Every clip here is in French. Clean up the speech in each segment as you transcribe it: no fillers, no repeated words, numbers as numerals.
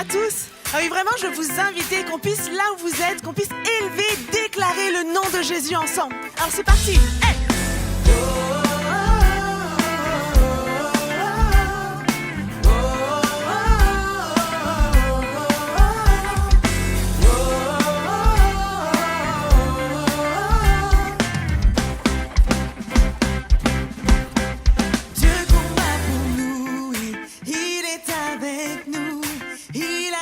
à tous. Ah oui, vraiment, je veux vous inviter qu'on puisse, là où vous êtes, qu'on puisse élever, déclarer le nom de Jésus ensemble. Alors c'est parti. Hey!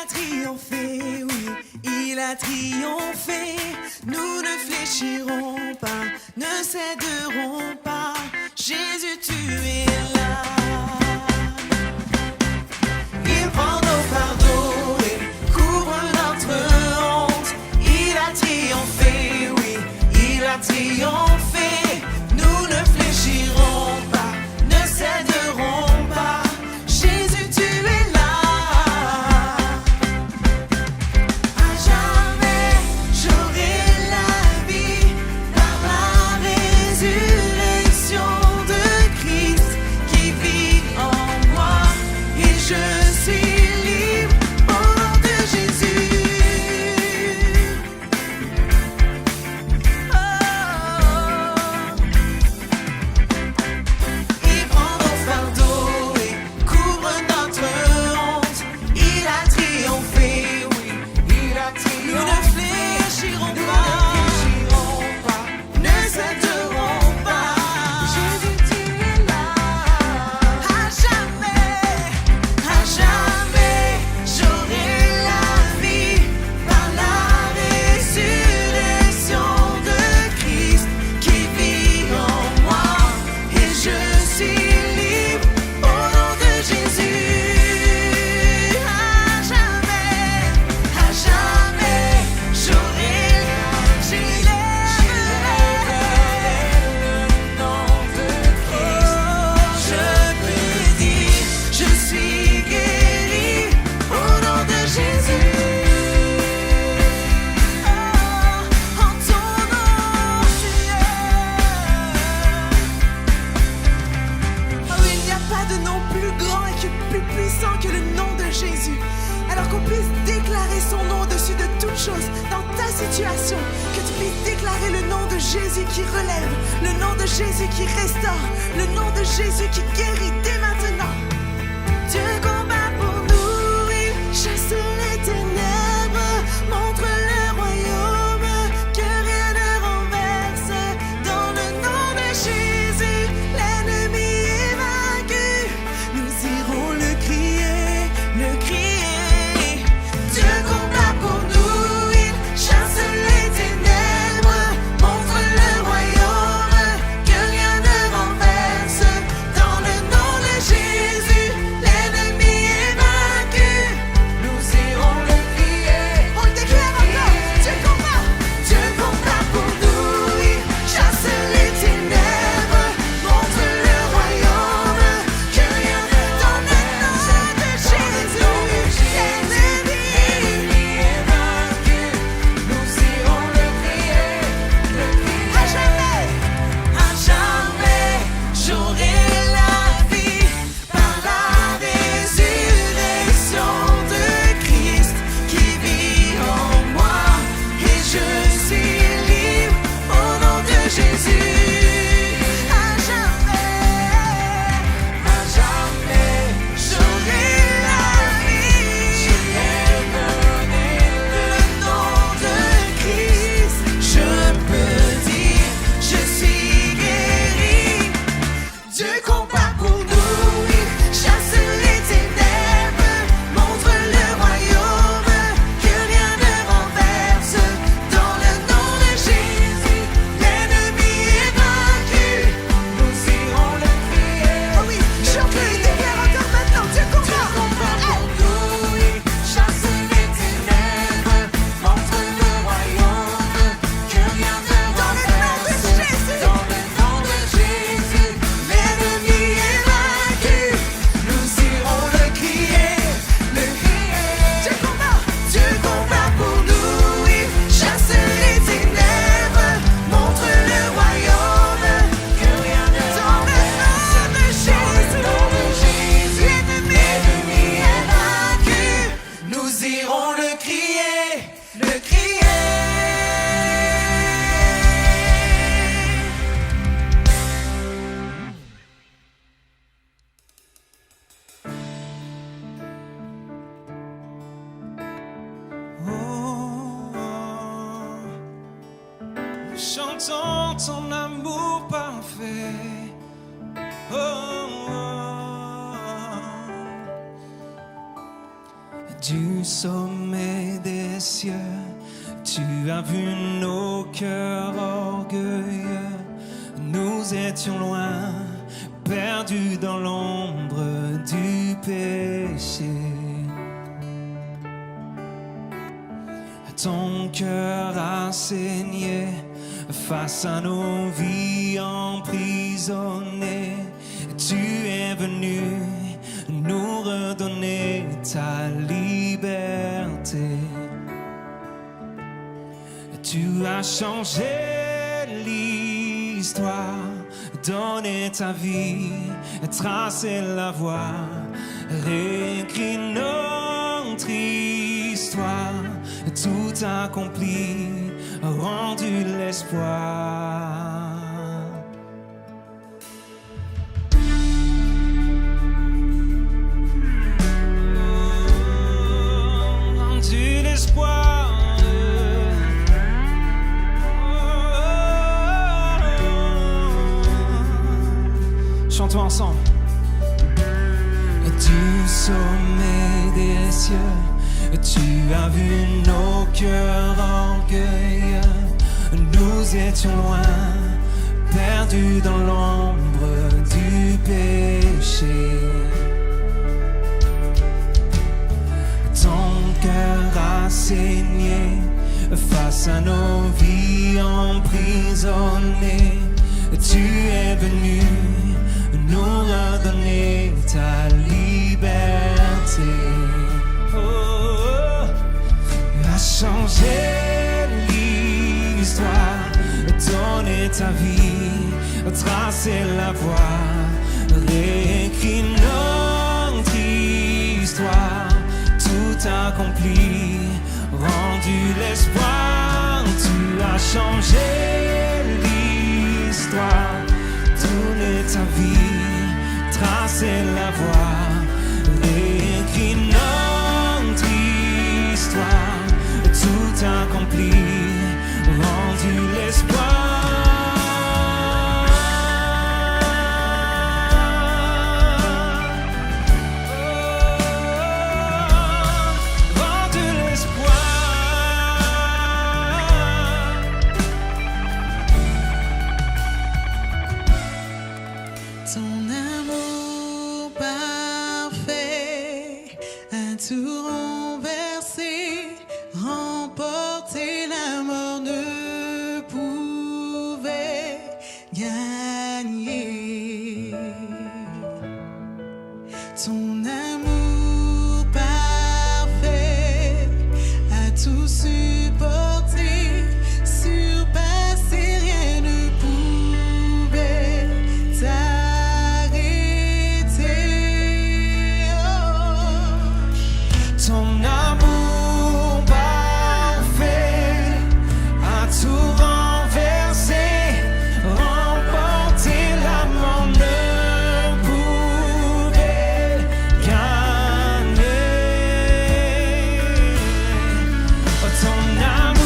Triomphé, oui, il a triomphé. Nous ne fléchirons pas, ne céderons pas. Jésus, tu es là. Il prend nos fardeaux et couvre notre honte. Il a triomphé, oui, il a triomphé. Nous ne fléchirons pas, ne céderons pas. Jésus, tu es là. Que le nom de Jésus, alors qu'on puisse déclarer son nom au-dessus de toute chose dans ta situation, que tu puisses déclarer le nom de Jésus qui relève, le nom de Jésus qui restaure, le nom de Jésus qui guérit dès maintenant. Dieu combat pour nous, il chasse les ténèbres, montre le royaume que rien ne renverse. Dans le nom de Jésus, l'ennemi est vaincu. Nous irons le crier, le crier. Dieu combat pour nous, il chasse les ténèbres, montre le royaume que rien ne renverse. Dans le nom de Jésus, l'ennemi iront le crier, le crier. Chantons ton amour parfait. Oh, oh, oh. Du sommet des cieux, tu as vu nos cœurs orgueilleux. Nous étions loin, perdus dans l'ombre du péché. Ton cœur a saigné face à nos vies emprisonnées. Tu es venu nous redonner ta liberté. Tu as changé l'histoire, donné ta vie, tracé la voie, réécrit notre histoire. Tout accompli, rendu l'espoir. Rendu l'espoir. Chantons ensemble. Du sommet des cieux, tu as vu nos cœurs orgueilleux. Nous étions loin, perdus dans l'ombre du péché. Ton cœur a saigné face à nos vies emprisonnées. Tu es venu nous redonner ta liberté. Oh, a changé l'histoire, donné ta vie, tracé la voie, réécrit notre histoire. Tout accompli, rendu l'espoir. Tu as changé l'histoire, donné ta vie, tracé la voie, réécrit notre histoire. Tout accompli, rendu l'espoir. Tout renversé, remporter la mort ne pouvait gagner. Ton amour parfait a tout supporté, surpassé, rien ne pouvait ton amour parfait a tout renversé, remporté, la mort ne pouvait gagner. Ton amour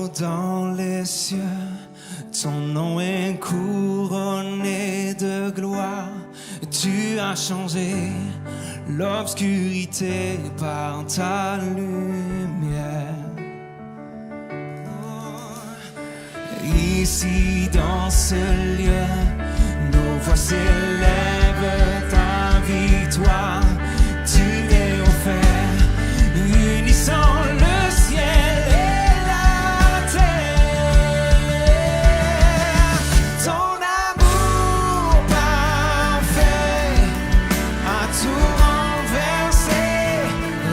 haut dans les cieux, ton nom est couronné de gloire. Tu as changé l'obscurité par ta lumière. Ici dans ce lieu, nos voix s'élèvent ta victoire. Tu t'es offert, unissant le ciel et la terre. Ton amour parfait a tout renversé,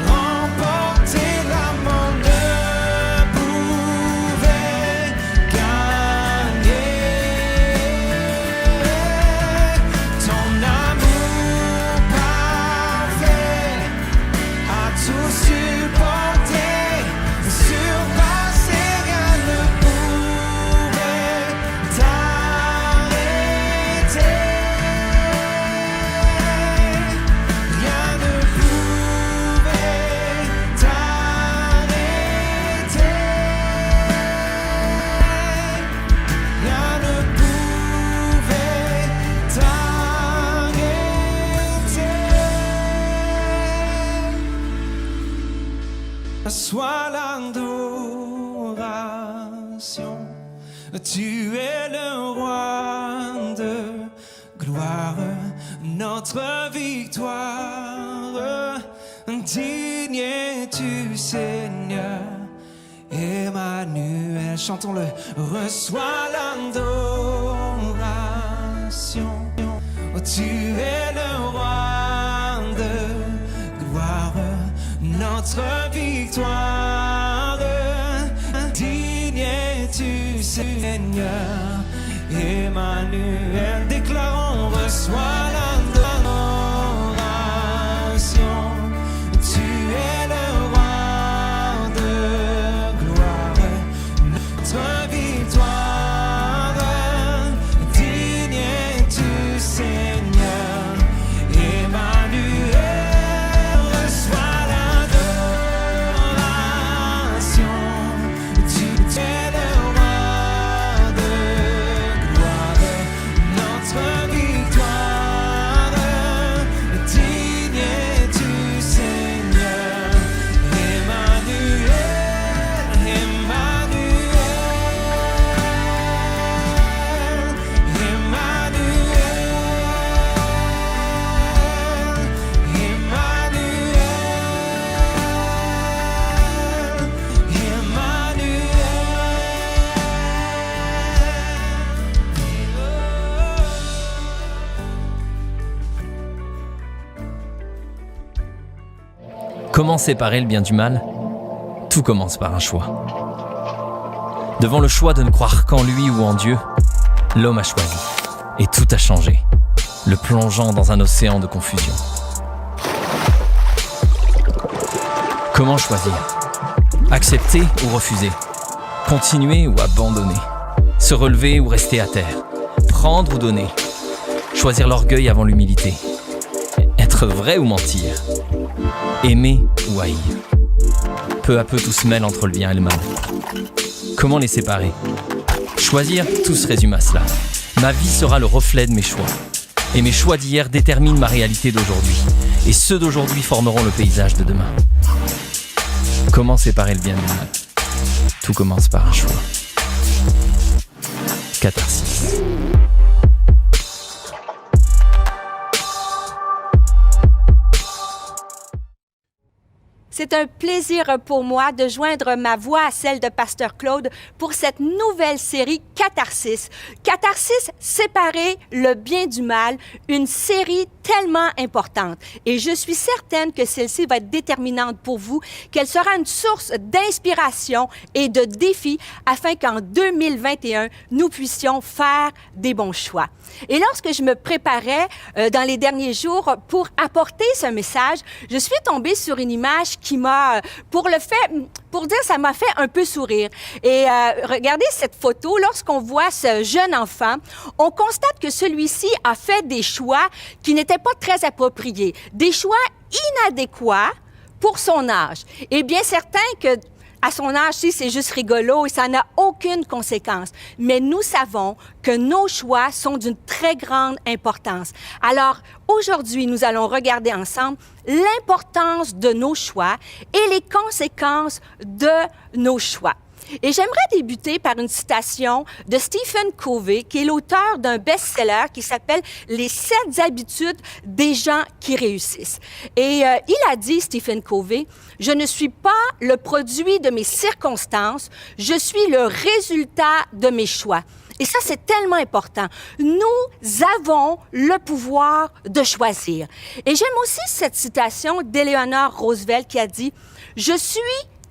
remporté la mort ne pouvait gagner. Ton amour parfait a tout supporté, surpassé, rien ne pouvait t'arrêter. Rien ne pouvait t'arrêter. Rien ne pouvait t'arrêter. Sois l'adoration, tu es le roi de gloire, notre victoire. Digne es-tu, Seigneur, Emmanuel. Chantons-le. Reçois l'adoration, tu es le roi de gloire, notre victoire. Digne es-tu, Seigneur, Emmanuel. Déclarons, reçois l'adoration. Tu es le roi de gloire, notre victoire. Digne es-tu, Seigneur, Emmanuel. Reçois l'adoration. Tu es le roi de gloire, notre victoire. Digne es-tu, Seigneur, Emmanuel, Emmanuel, Comment séparer le bien du mal ? Tout commence par un choix. Devant le choix de ne croire qu'en lui ou en Dieu, l'homme a choisi. Et tout a changé, le plongeant dans un océan de confusion. Comment choisir ? Accepter ou refuser ? Continuer ou abandonner ? Se relever ou rester à terre ? Prendre ou donner ? Choisir l'orgueil avant l'humilité ? Être vrai ou mentir ? Aimer ou haïr ? Peu à peu, tout se mêle entre le bien et le mal. Comment les séparer ? Choisir, tout se résume à cela. Ma vie sera le reflet de mes choix. Et mes choix d'hier déterminent ma réalité d'aujourd'hui. Et ceux d'aujourd'hui formeront le paysage de demain. Comment séparer le bien du mal ? Tout commence par un choix. Catharsis. C'est un plaisir pour moi de joindre ma voix à celle de Pasteur Claude pour cette nouvelle série Catharsis. Catharsis, séparer le bien du mal, une série tellement importante. Et je suis certaine que celle-ci va être déterminante pour vous, qu'elle sera une source d'inspiration et de défi afin qu'en 2021, nous puissions faire des bons choix. Et lorsque je me préparais dans les derniers jours pour apporter ce message, je suis tombée sur une image qui m'a, pour dire, ça m'a fait un peu sourire. Et regardez cette photo, lorsqu'on voit ce jeune enfant, on constate que celui-ci a fait des choix qui n'étaient pas très appropriés, des choix inadéquats pour son âge. Et bien certain que à son âge, c'est juste rigolo et ça n'a aucune conséquence. Mais nous savons que nos choix sont d'une très grande importance. Alors, aujourd'hui, nous allons regarder ensemble l'importance de nos choix et les conséquences de nos choix. Et j'aimerais débuter par une citation de Stephen Covey, qui est l'auteur d'un best-seller qui s'appelle « Les 7 habitudes des gens qui réussissent ». Et il a dit, Stephen Covey, « Je ne suis pas le produit de mes circonstances, je suis le résultat de mes choix ». Et ça, c'est tellement important. Nous avons le pouvoir de choisir. Et j'aime aussi cette citation d'Eleanor Roosevelt qui a dit « Je suis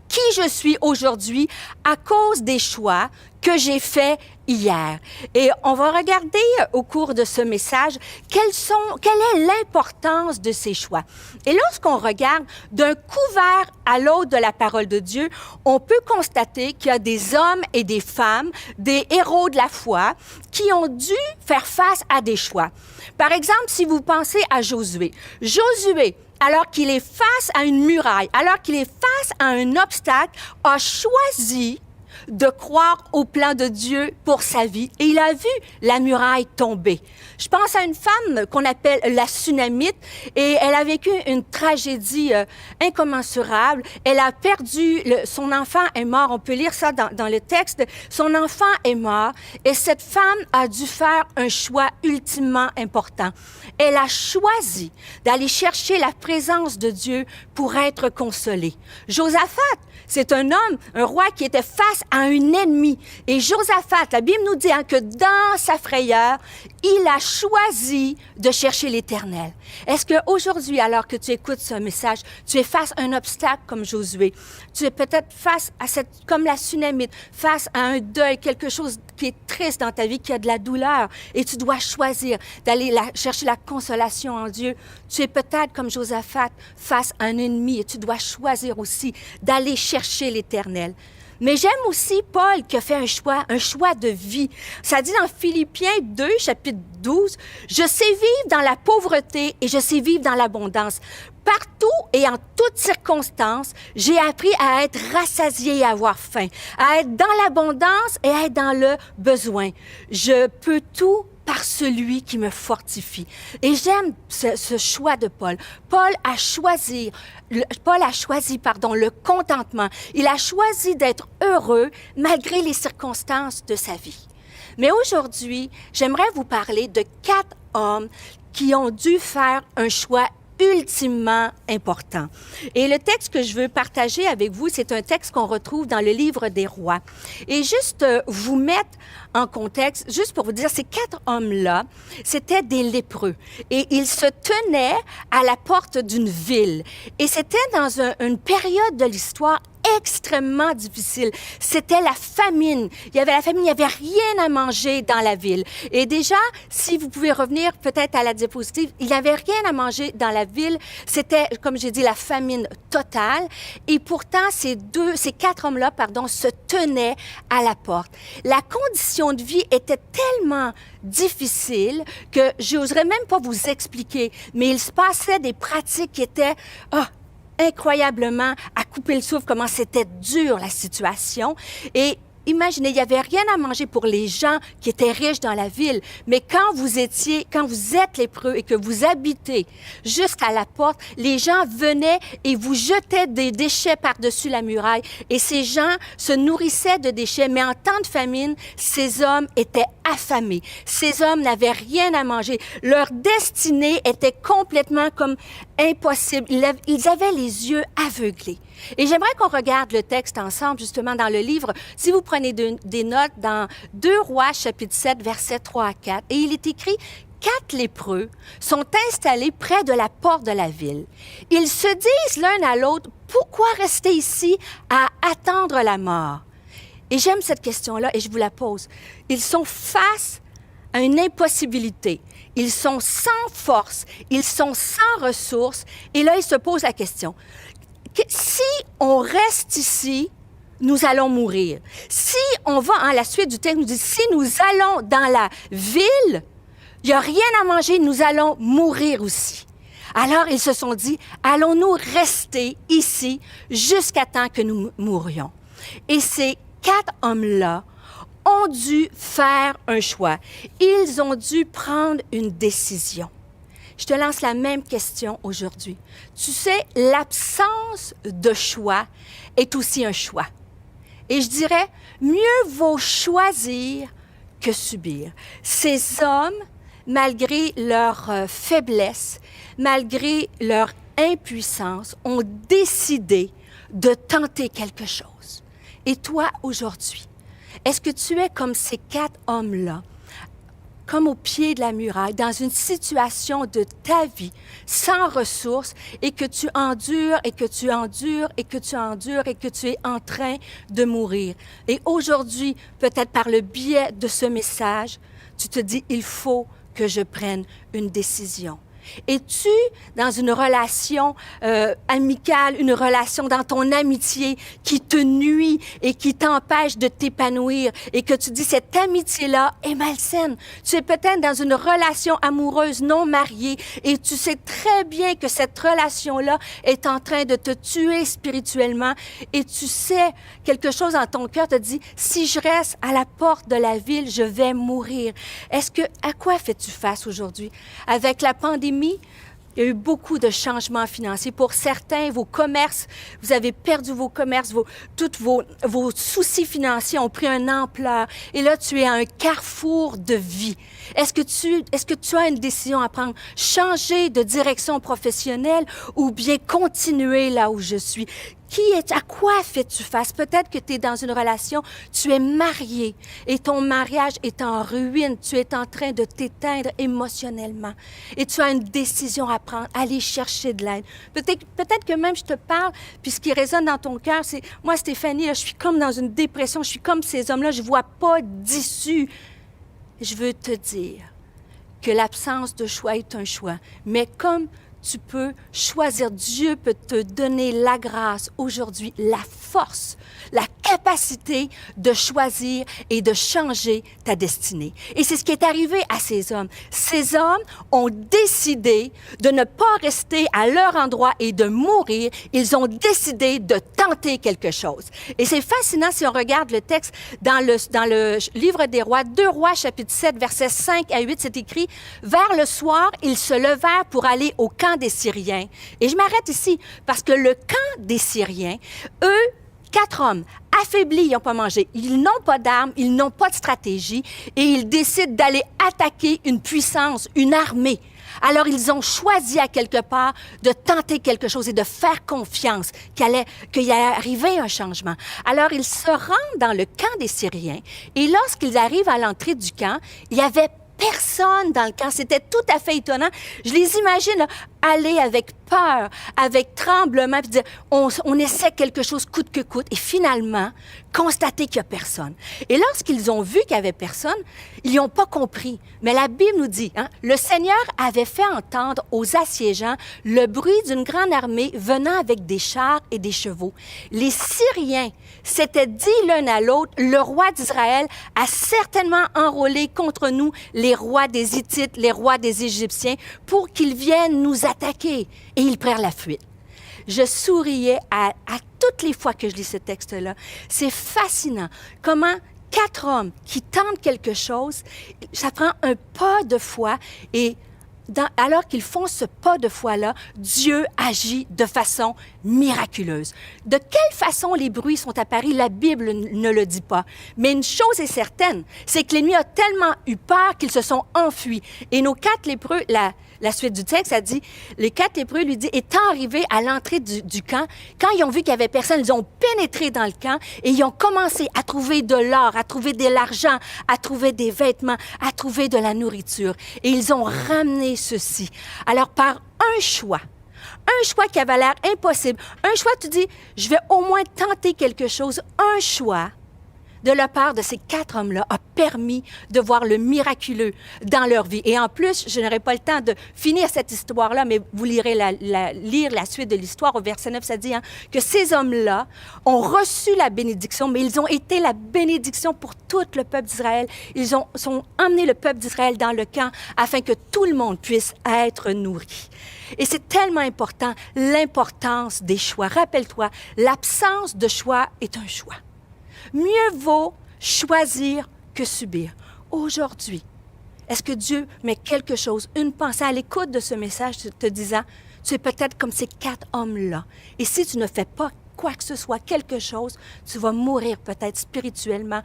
qui je suis aujourd'hui à cause des choix que j'ai faits hier. » Et on va regarder au cours de ce message quelle est l'importance de ces choix. Et lorsqu'on regarde d'un couvert à l'autre de la parole de Dieu, on peut constater qu'il y a des hommes et des femmes, des héros de la foi, qui ont dû faire face à des choix. Par exemple, si vous pensez à Josué. Josué, alors qu'il est face à une muraille, alors qu'il est face à un obstacle, a choisi de croire au plan de Dieu pour sa vie. Et il a vu la muraille tomber. Je pense à une femme qu'on appelle la Sunamite et elle a vécu une tragédie incommensurable. Elle a perdu, son enfant est mort. On peut lire ça dans le texte. Son enfant est mort et cette femme a dû faire un choix ultimement important. Elle a choisi d'aller chercher la présence de Dieu pour être consolée. Josaphat, c'est un homme, un roi qui était face à un ennemi. Et Josaphat, la Bible nous dit que dans sa frayeur, il a choisi de chercher l'Éternel. Est-ce qu'aujourd'hui, alors que tu écoutes ce message, tu es face à un obstacle comme Josué? Tu es peut-être face à comme la Sunamite, face à un deuil, quelque chose qui est triste dans ta vie, qui a de la douleur, et tu dois choisir d'aller chercher la consolation en Dieu. Tu es peut-être comme Josaphat, face à un ennemi, et tu dois choisir aussi d'aller chercher l'Éternel. Mais j'aime aussi Paul qui a fait un choix de vie. Ça dit dans Philippiens 2, chapitre 12, « Je sais vivre dans la pauvreté et je sais vivre dans l'abondance. Partout et en toutes circonstances, j'ai appris à être rassasié et à avoir faim, à être dans l'abondance et à être dans le besoin. Je peux tout par celui qui me fortifie. » Et j'aime ce choix de Paul. Paul a choisi le contentement. Il a choisi d'être heureux malgré les circonstances de sa vie. Mais aujourd'hui, j'aimerais vous parler de 4 hommes qui ont dû faire un choix ultimement important. Et le texte que je veux partager avec vous, c'est un texte qu'on retrouve dans le livre des Rois. Et juste vous mettre en contexte, juste pour vous dire, ces 4 hommes-là, c'était des lépreux. Et ils se tenaient à la porte d'une ville. Et c'était dans une période de l'histoire extrêmement difficile. C'était la famine. Il y avait la famine, il n'y avait rien à manger dans la ville. Et déjà, si vous pouvez revenir peut-être à la diapositive, il n'y avait rien à manger dans la ville. C'était, comme j'ai dit, la famine totale. Et pourtant, ces 4 hommes-là, se tenaient à la porte. La condition de vie était tellement difficile que je n'oserais même pas vous expliquer, mais il se passait des pratiques qui étaient incroyablement à couper le souffle, comment c'était dur la situation. Et imaginez, il n'y avait rien à manger pour les gens qui étaient riches dans la ville, mais quand vous êtes lépreux et que vous habitez juste à la porte, les gens venaient et vous jetaient des déchets par-dessus la muraille. Et ces gens se nourrissaient de déchets, mais en temps de famine, ces hommes étaient affamés. Ces hommes n'avaient rien à manger. Leur destinée était complètement comme impossible. Ils avaient les yeux aveuglés. Et j'aimerais qu'on regarde le texte ensemble, justement, dans le livre. Si vous prenez des notes, dans 2 Rois, chapitre 7, versets 3 à 4, et il est écrit « 4 lépreux sont installés près de la porte de la ville. Ils se disent l'un à l'autre, « Pourquoi rester ici à attendre la mort? » Et j'aime cette question-là et je vous la pose. Ils sont face à une impossibilité. Ils sont sans force, ils sont sans ressources. Et là, ils se posent la question. Si on reste ici, nous allons mourir. Si on va à la suite du texte, nous dit, si nous allons dans la ville, il n'y a rien à manger, nous allons mourir aussi. Alors, ils se sont dit, allons-nous rester ici jusqu'à temps que nous mourions? Et ces 4 hommes-là ont dû faire un choix. Ils ont dû prendre une décision. Je te lance la même question aujourd'hui. Tu sais, l'absence de choix est aussi un choix. Et je dirais, mieux vaut choisir que subir. Ces hommes, malgré leur faiblesse, malgré leur impuissance, ont décidé de tenter quelque chose. Et toi, aujourd'hui, est-ce que tu es comme ces 4 hommes-là, comme au pied de la muraille, dans une situation de ta vie sans ressources et que tu endures et que tu endures et que tu endures et que tu es en train de mourir? Et aujourd'hui, peut-être par le biais de ce message, tu te dis, il faut que je prenne une décision. Es-tu dans une relation amicale, une relation dans ton amitié qui te nuit et qui t'empêche de t'épanouir et que tu dis cette amitié-là est malsaine? Tu es peut-être dans une relation amoureuse non mariée et tu sais très bien que cette relation-là est en train de te tuer spirituellement et tu sais quelque chose dans ton cœur te dit, si je reste à la porte de la ville, je vais mourir. À quoi fais-tu face aujourd'hui? Avec la pandémie, il y a eu beaucoup de changements financiers. Pour certains, vos commerces, vous avez perdu vos commerces, tous vos soucis financiers ont pris une ampleur. Et là, tu es à un carrefour de vie. Est-ce que tu as une décision à prendre? Changer de direction professionnelle ou bien continuer là où je suis? À quoi fais-tu face? Peut-être que tu es dans une relation, tu es marié et ton mariage est en ruine. Tu es en train de t'éteindre émotionnellement et tu as une décision à prendre, aller chercher de l'aide. Peut-être que même je te parle, puis ce qui résonne dans ton cœur, c'est moi, Stéphanie, là, je suis comme dans une dépression, je suis comme ces hommes-là, je ne vois pas d'issue. Je veux te dire que l'absence de choix est un choix, mais comme tu peux choisir. Dieu peut te donner la grâce aujourd'hui, la force, la capacité de choisir et de changer ta destinée. Et c'est ce qui est arrivé à ces hommes. Ces hommes ont décidé de ne pas rester à leur endroit et de mourir. Ils ont décidé de tenter quelque chose. Et c'est fascinant si on regarde le texte dans le livre des Rois, 2 Rois, chapitre 7, versets 5 à 8, c'est écrit « Vers le soir, ils se levèrent pour aller au camp des Syriens. » Et je m'arrête ici parce que le camp des Syriens, eux, 4 hommes affaiblis, ils n'ont pas mangé, ils n'ont pas d'armes, ils n'ont pas de stratégie et ils décident d'aller attaquer une puissance, une armée. Alors, ils ont choisi à quelque part de tenter quelque chose et de faire confiance qu'il allait arriver un changement. Alors, ils se rendent dans le camp des Syriens et lorsqu'ils arrivent à l'entrée du camp, il y avait personne dans le camp. C'était tout à fait étonnant. Je les imagine là, aller avec peur, avec tremblement, puis dire, on essaie quelque chose coûte que coûte, et finalement, constater qu'il n'y a personne. Et lorsqu'ils ont vu qu'il n'y avait personne, ils n'ont pas compris. Mais la Bible nous dit, le Seigneur avait fait entendre aux assiégeants le bruit d'une grande armée venant avec des chars et des chevaux. Les Syriens s'étaient dit l'un à l'autre, le roi d'Israël a certainement enrôlé contre nous les rois des Hittites, les rois des Égyptiens, pour qu'ils viennent nous attaquer. Et ils prirent la fuite. Je souriais à toutes les fois que je lis ce texte-là. C'est fascinant comment 4 hommes qui tentent quelque chose, ça prend un pas de foi et alors qu'ils font ce pas de foi-là, Dieu agit de façon miraculeuse. De quelle façon les bruits sont apparus, la Bible ne le dit pas. Mais une chose est certaine, c'est que l'ennemi a tellement eu peur qu'ils se sont enfuis. Et nos 4 lépreux, la suite du texte, ça dit, les 4 lépreux lui dit, étant arrivés à l'entrée du camp, quand ils ont vu qu'il n'y avait personne, ils ont pénétré dans le camp et ils ont commencé à trouver de l'or, à trouver de l'argent, à trouver des vêtements, à trouver de la nourriture. Et ils ont ramené ceci. Alors, par un choix qui avait l'air impossible, un choix, tu dis, je vais au moins tenter quelque chose, un choix de la part de ces 4 hommes-là a permis de voir le miraculeux dans leur vie. Et en plus, je n'aurai pas le temps de finir cette histoire-là, mais vous lirez lire la suite de l'histoire. Au verset 9, ça dit que ces hommes-là ont reçu la bénédiction, mais ils ont été la bénédiction pour tout le peuple d'Israël. Ils ont emmené le peuple d'Israël dans le camp afin que tout le monde puisse être nourri. Et c'est tellement important, l'importance des choix. Rappelle-toi, l'absence de choix est un choix. Mieux vaut choisir que subir. Aujourd'hui, est-ce que Dieu met quelque chose, une pensée à l'écoute de ce message te disant, tu es peut-être comme ces 4 hommes-là. Et si tu ne fais pas quoi que ce soit, quelque chose, tu vas mourir peut-être spirituellement,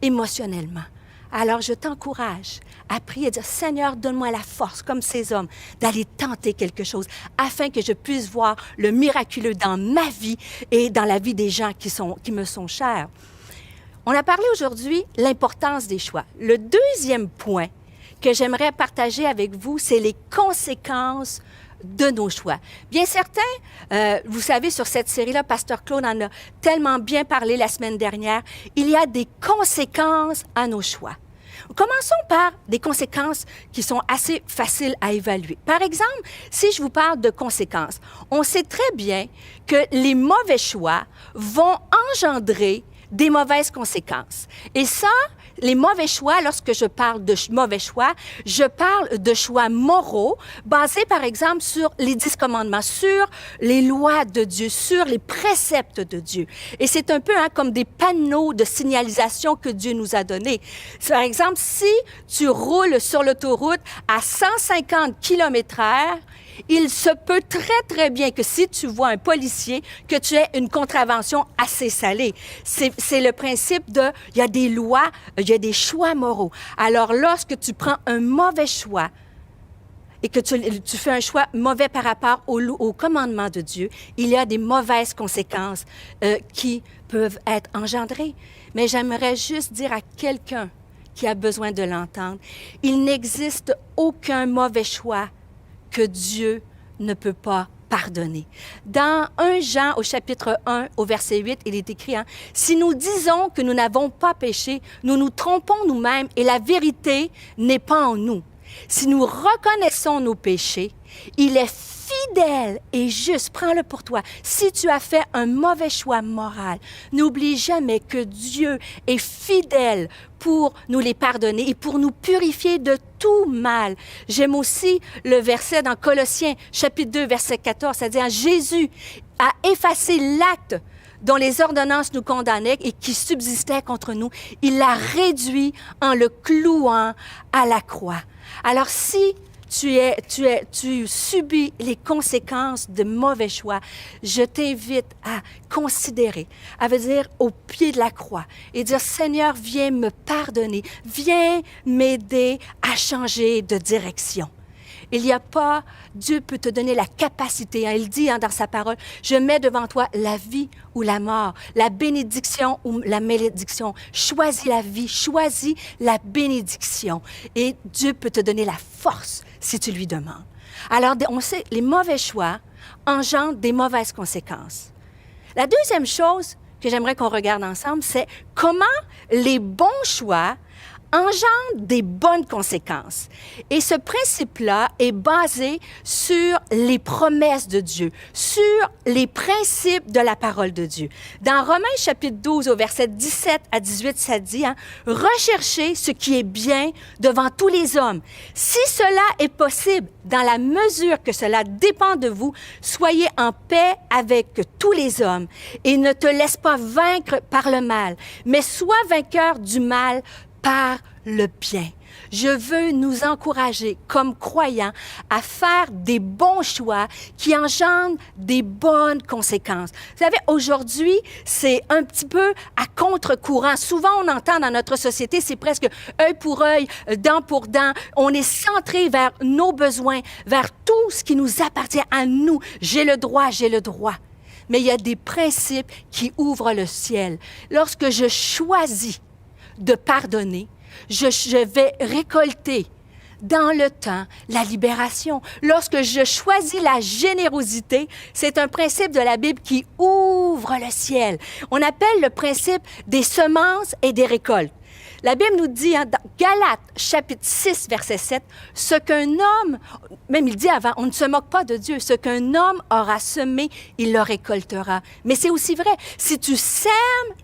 émotionnellement. Alors, je t'encourage à prier et dire, Seigneur, donne-moi la force, comme ces hommes, d'aller tenter quelque chose afin que je puisse voir le miraculeux dans ma vie et dans la vie des gens qui me sont chers. On a parlé aujourd'hui de l'importance des choix. Le deuxième point que j'aimerais partager avec vous, c'est les conséquences de nos choix. Bien certain, vous savez, sur cette série-là, Pasteur Claude en a tellement bien parlé la semaine dernière, il y a des conséquences à nos choix. Commençons par des conséquences qui sont assez faciles à évaluer. Par exemple, si je vous parle de conséquences, on sait très bien que les mauvais choix vont engendrer des mauvaises conséquences. Et ça, les mauvais choix, lorsque je parle de mauvais choix, je parle de choix moraux basés, par exemple, sur les 10 commandements, sur les lois de Dieu, sur les préceptes de Dieu. Et c'est un peu comme des panneaux de signalisation que Dieu nous a donnés. Par exemple, si tu roules sur l'autoroute à 150 km/h, il se peut très, très bien que si tu vois un policier, que tu aies une contravention assez salée. C'est le principe de, il y a des lois, il y a des choix moraux. Alors, lorsque tu prends un mauvais choix et que tu fais un choix mauvais par rapport au commandement de Dieu, il y a des mauvaises conséquences qui peuvent être engendrées. Mais j'aimerais juste dire à quelqu'un qui a besoin de l'entendre, il n'existe aucun mauvais choix que Dieu ne peut pas pardonner. Dans 1 Jean, au chapitre 1, au verset 8, il est écrit, « Si nous disons que nous n'avons pas péché, nous nous trompons nous-mêmes et la vérité n'est pas en nous. Si nous reconnaissons nos péchés, il est fidèle et juste. Prends-le pour toi. Si tu as fait un mauvais choix moral, n'oublie jamais que Dieu est fidèle pour nous les pardonner et pour nous purifier de tout mal. J'aime aussi le verset dans Colossiens, chapitre 2, verset 14, c'est-à-dire Jésus a effacé l'acte dont les ordonnances nous condamnaient et qui subsistait contre nous. Il l'a réduit en le clouant à la croix. Alors, si tu subis les conséquences de mauvais choix, je t'invite à considérer, à venir au pied de la croix et dire, Seigneur, viens me pardonner, viens m'aider à changer de direction. Il n'y a pas, Dieu peut te donner la capacité, il dit dans sa parole, je mets devant toi la vie ou la mort, la bénédiction ou la malédiction. Choisis la vie, choisis la bénédiction. Et Dieu peut te donner la force si tu lui demandes. Alors, on sait, les mauvais choix engendrent des mauvaises conséquences. La deuxième chose que j'aimerais qu'on regarde ensemble, c'est comment les bons choix engendre des bonnes conséquences. Et ce principe-là est basé sur les promesses de Dieu, sur les principes de la parole de Dieu. Dans Romains chapitre 12, au verset 17 à 18, ça dit, « Recherchez ce qui est bien devant tous les hommes. Si cela est possible, dans la mesure que cela dépend de vous, soyez en paix avec tous les hommes et ne te laisse pas vaincre par le mal, mais sois vainqueur du mal par le bien. » Je veux nous encourager comme croyants à faire des bons choix qui engendrent des bonnes conséquences. Vous savez, aujourd'hui, c'est un petit peu à contre-courant. Souvent, on entend dans notre société, c'est presque œil pour œil, dent pour dent. On est centré vers nos besoins, vers tout ce qui nous appartient à nous. J'ai le droit, j'ai le droit. Mais il y a des principes qui ouvrent le ciel. Lorsque je choisis de pardonner, je vais récolter dans le temps la libération. Lorsque je choisis la générosité, c'est un principe de la Bible qui ouvre le ciel. On appelle le principe des semences et des récoltes. La Bible nous dit, dans Galates, chapitre 6, verset 7, ce qu'un homme, même il dit avant, on ne se moque pas de Dieu, ce qu'un homme aura semé, il le récoltera. Mais c'est aussi vrai, si tu sèmes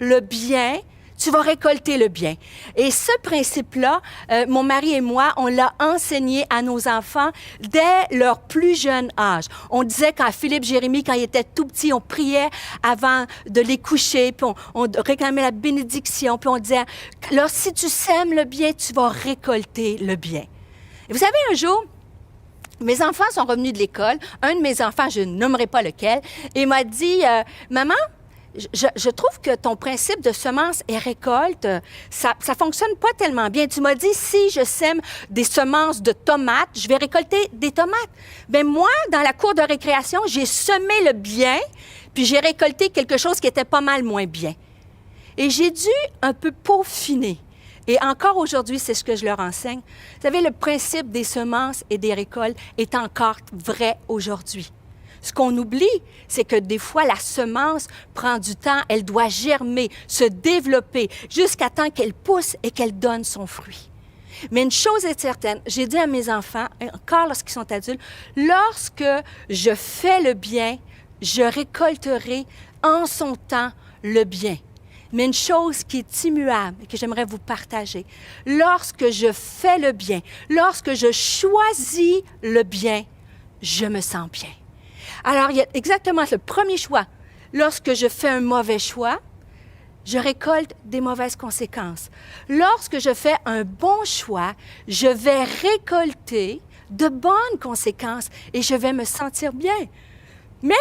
le bien, tu vas récolter le bien. Et ce principe-là, mon mari et moi, on l'a enseigné à nos enfants dès leur plus jeune âge. On disait qu'à Philippe Jérémie, quand il était tout petit, on priait avant de les coucher, puis on réclamait la bénédiction, puis on disait, alors si tu sèmes le bien, tu vas récolter le bien. Et vous savez, un jour, mes enfants sont revenus de l'école. Un de mes enfants, je ne nommerai pas lequel, et m'a dit, maman, je trouve que ton principe de semence et récolte, ça fonctionne pas tellement bien. Tu m'as dit, si je sème des semences de tomates, je vais récolter des tomates. Bien, moi, dans la cour de récréation, j'ai semé le bien, puis j'ai récolté quelque chose qui était pas mal moins bien. Et j'ai dû un peu peaufiner. Et encore aujourd'hui, c'est ce que je leur enseigne. Vous savez, le principe des semences et des récoltes est encore vrai aujourd'hui. Ce qu'on oublie, c'est que des fois, la semence prend du temps, elle doit germer, se développer, jusqu'à temps qu'elle pousse et qu'elle donne son fruit. Mais une chose est certaine, j'ai dit à mes enfants, encore lorsqu'ils sont adultes, lorsque je fais le bien, je récolterai en son temps le bien. Mais une chose qui est immuable et que j'aimerais vous partager, lorsque je fais le bien, lorsque je choisis le bien, je me sens bien. Alors, il y a exactement le premier choix. Lorsque je fais un mauvais choix, je récolte des mauvaises conséquences. Lorsque je fais un bon choix, je vais récolter de bonnes conséquences et je vais me sentir bien. Mais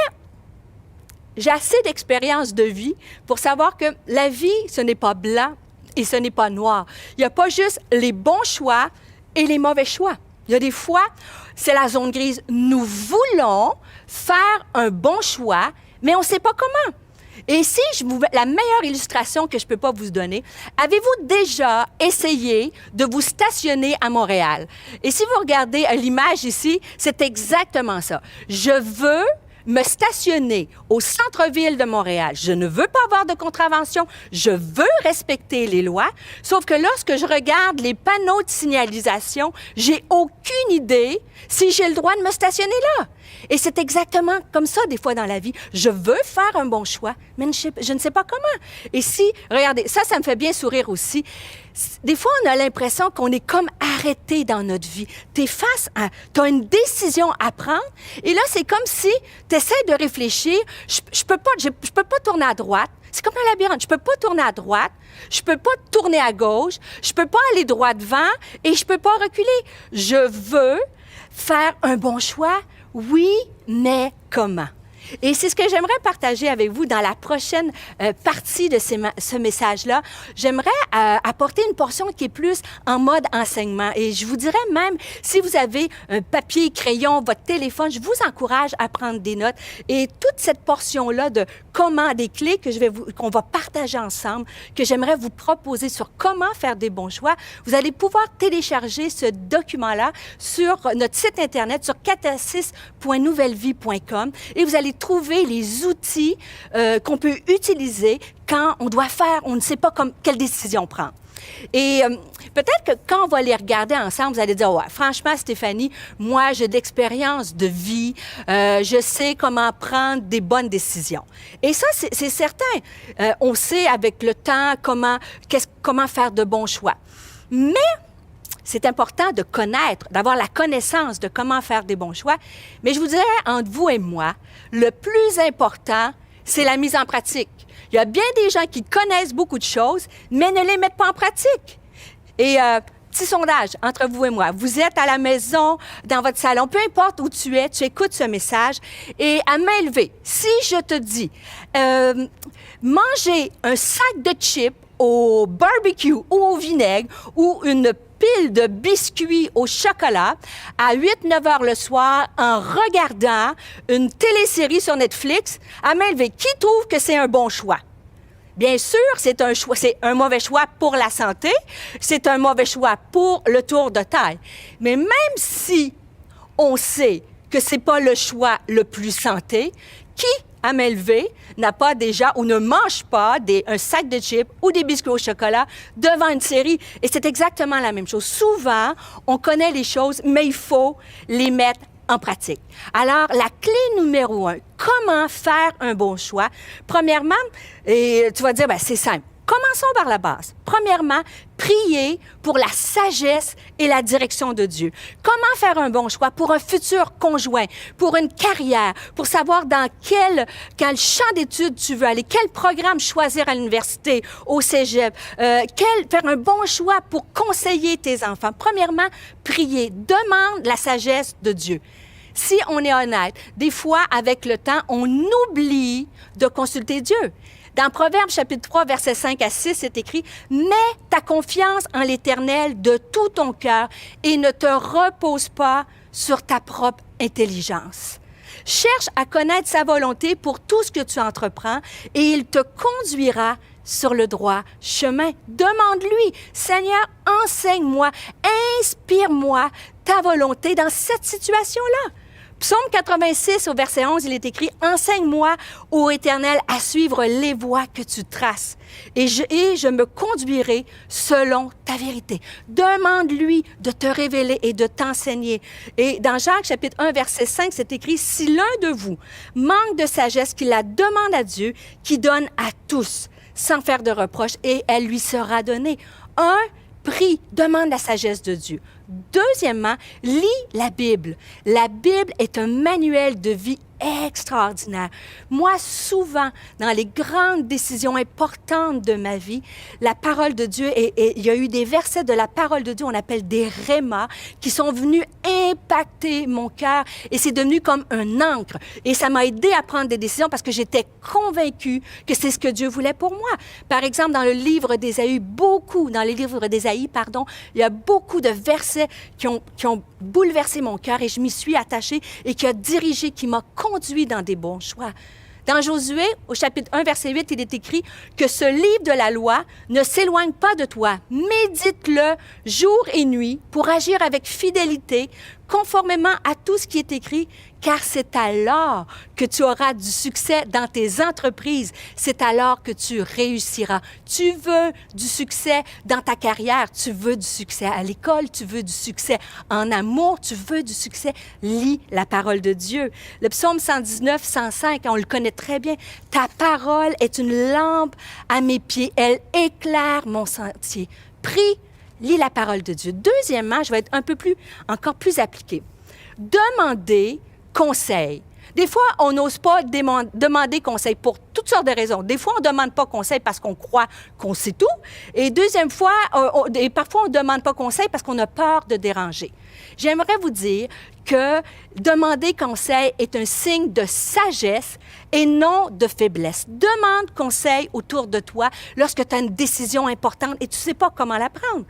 j'ai assez d'expérience de vie pour savoir que la vie, ce n'est pas blanc et ce n'est pas noir. Il n'y a pas juste les bons choix et les mauvais choix. Il y a des fois, c'est la zone grise. Nous voulons faire un bon choix, mais on ne sait pas comment. Et si la meilleure illustration que je ne peux pas vous donner, avez-vous déjà essayé de vous stationner à Montréal? Et si vous regardez l'image ici, c'est exactement ça. Je veux me stationner au centre-ville de Montréal. Je ne veux pas avoir de contravention. Je veux respecter les lois. Sauf que lorsque je regarde les panneaux de signalisation, j'ai aucune idée si j'ai le droit de me stationner là. Et c'est exactement comme ça, des fois, dans la vie. Je veux faire un bon choix, mais je ne sais pas comment. Et si, regardez, ça me fait bien sourire aussi. Des fois, on a l'impression qu'on est comme arrêté dans notre vie. Tu as une décision à prendre, et là, c'est comme si tu essaies de réfléchir. Je peux pas tourner à droite. C'est comme un labyrinthe. Je peux pas tourner à droite, je peux pas tourner à gauche, je peux pas aller droit devant, et je peux pas reculer. Je veux faire un bon choix, oui, mais comment? Et c'est ce que j'aimerais partager avec vous dans la prochaine partie de ce message-là. J'aimerais apporter une portion qui est plus en mode enseignement. Et je vous dirais même, si vous avez un papier, crayon, votre téléphone, je vous encourage à prendre des notes. Et toute cette portion-là de comment, des clés qu'on va partager ensemble, que j'aimerais vous proposer sur comment faire des bons choix, vous allez pouvoir télécharger ce document-là sur notre site Internet, sur catharsis.nouvellevie.com, et vous allez trouver les outils qu'on peut utiliser quand on ne sait pas quelle décision prendre. Et peut-être que quand on va les regarder ensemble, vous allez dire, ouais, franchement, Stéphanie, moi, j'ai de l'expérience de vie, je sais comment prendre des bonnes décisions. Et ça, c'est certain. On sait avec le temps comment faire de bons choix. Mais c'est important de connaître, d'avoir la connaissance de comment faire des bons choix. Mais je vous dirais, entre vous et moi, le plus important, c'est la mise en pratique. Il y a bien des gens qui connaissent beaucoup de choses, mais ne les mettent pas en pratique. Et petit sondage entre vous et moi. Vous êtes à la maison, dans votre salon, peu importe où tu es, tu écoutes ce message. Et à main levée, si je te dis, manger un sac de chips au barbecue ou au vinaigre ou une pile de biscuits au chocolat à 8-9 heures le soir en regardant une télésérie sur Netflix, à main levée, qui trouve que c'est un bon choix? Bien sûr, c'est un mauvais choix pour la santé, c'est un mauvais choix pour le tour de taille. Mais même si on sait que c'est pas le choix le plus santé, qui, à main levée, n'a pas déjà ou ne mange pas un sac de chips ou des biscuits au chocolat devant une série? Et c'est exactement la même chose. Souvent, on connaît les choses, mais il faut les mettre en pratique. Alors, la clé numéro 1, comment faire un bon choix? Premièrement, et tu vas dire, c'est simple. Commençons par la base. Premièrement, prier pour la sagesse et la direction de Dieu. Comment faire un bon choix pour un futur conjoint, pour une carrière, pour savoir dans quel champ d'études tu veux aller, quel programme choisir à l'université, au cégep, faire un bon choix pour conseiller tes enfants. Premièrement, prier. Demande la sagesse de Dieu. Si on est honnête, des fois, avec le temps, on oublie de consulter Dieu. Dans Proverbes, chapitre 3, versets 5 à 6, c'est écrit « Mets ta confiance en l'Éternel de tout ton cœur et ne te repose pas sur ta propre intelligence. Cherche à connaître sa volonté pour tout ce que tu entreprends et il te conduira sur le droit chemin. Demande-lui, Seigneur, enseigne-moi, inspire-moi ta volonté dans cette situation-là. » Psaume 86, au verset 11, il est écrit « Enseigne-moi, ô Éternel, à suivre les voies que tu traces, et je me conduirai selon ta vérité. » Demande-lui de te révéler et de t'enseigner. Et dans Jacques, chapitre 1, verset 5, c'est écrit « Si l'un de vous manque de sagesse, qu'il la demande à Dieu, qui donne à tous, sans faire de reproche, et elle lui sera donnée. » Prie, demande la sagesse de Dieu. Deuxièmement, lis la Bible. La Bible est un manuel de vie extraordinaire. Moi, souvent, dans les grandes décisions importantes de ma vie, la parole de Dieu, et il y a eu des versets de la parole de Dieu, on appelle des rémas, qui sont venus impacter mon cœur, et c'est devenu comme un encre. Et ça m'a aidé à prendre des décisions parce que j'étais convaincue que c'est ce que Dieu voulait pour moi. Par exemple, dans le livre d'Ésaïe, il y a beaucoup de versets qui ont bouleversé mon cœur et je m'y suis attachée et qui m'a conduit dans des bons choix. Dans Josué, au chapitre 1, verset 8, il est écrit que ce livre de la loi ne s'éloigne pas de toi. Médite-le jour et nuit pour agir avec fidélité, conformément à tout ce qui est écrit, car c'est alors que tu auras du succès dans tes entreprises. C'est alors que tu réussiras. Tu veux du succès dans ta carrière, tu veux du succès à l'école, tu veux du succès en amour, tu veux du succès. Lis la parole de Dieu. Le psaume 119, 105, on le connaît très bien. Ta parole est une lampe à mes pieds, elle éclaire mon sentier. Prie, lis la parole de Dieu. Deuxièmement, je vais être encore plus appliquée. Demandez conseil. Des fois, on n'ose pas demander conseil pour toutes sortes de raisons. Des fois, on ne demande pas conseil parce qu'on croit qu'on sait tout. Et deuxième fois, parfois, on ne demande pas conseil parce qu'on a peur de déranger. J'aimerais vous dire que demander conseil est un signe de sagesse et non de faiblesse. Demande conseil autour de toi lorsque tu as une décision importante et tu ne sais pas comment la prendre.